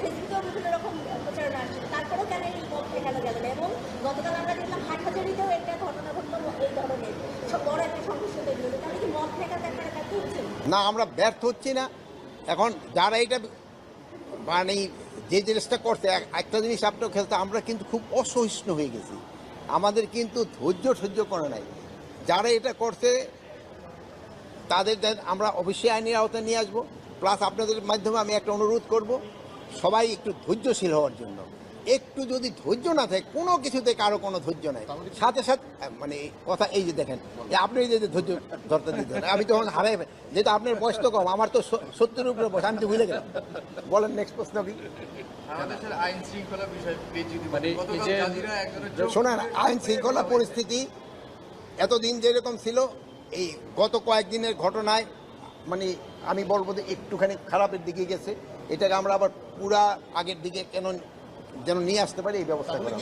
ফেসবুকেও বিভিন্ন রকম প্রচারণা আসছে, তারপরেও কেন এই মত দেখানো গেল না? এবং গতকাল আমরা দেখলাম হাটহাজারিতেও একটা ঘটনা ঘটলো এই ধরনের সব বড় একটা সংঘর্ষ তৈরি হলো, তাহলে কি মত ঠেকাতে আপনারা ব্যর্থ হচ্ছেন? না, আমরা ব্যর্থ হচ্ছি না। এখন যারা এটা মানে যে জিনিসটা করছে, একটা জিনিস আপনার খেলতে আমরা কিন্তু খুব অসহিষ্ণু হয়ে গেছি। আমাদের কিন্তু ধৈর্য করে নাই। যারা এটা করছে তাদের আমরা অবশ্যই আইনের আওতায় নিয়ে আসবো। প্লাস আপনাদের মাধ্যমে আমি একটা অনুরোধ করব, সবাই একটু ধৈর্যশীল হওয়ার জন্য। একটু যদি ধৈর্য না থাকে, কোনো কিছুতে কারো কোনো ধৈর্য নাই, সাথে সাথে মানে কথা এই যে দেখেন, যে আপনি যে ধৈর্য ধরতে দিতেন, আমি তখন হারাই, যেহেতু আপনার বয়স তো কম, আমার তো 70-এর উপরে বয়স, আমি তো ভুলে গেলাম। বলেন নেক্সট প্রশ্ন কি? আইন শৃঙ্খলা বিষয় শোনেন, আইন শৃঙ্খলা পরিস্থিতি এতদিন যেরকম ছিল, এই গত কয়েকদিনের ঘটনায় মানে আমি বলবো যে একটুখানি খারাপের দিকে গেছে। এটাকে আমরা আবার পুরা আগের দিকে যেন নিয়ে আসতে পারি, এই ব্যবস্থা করা।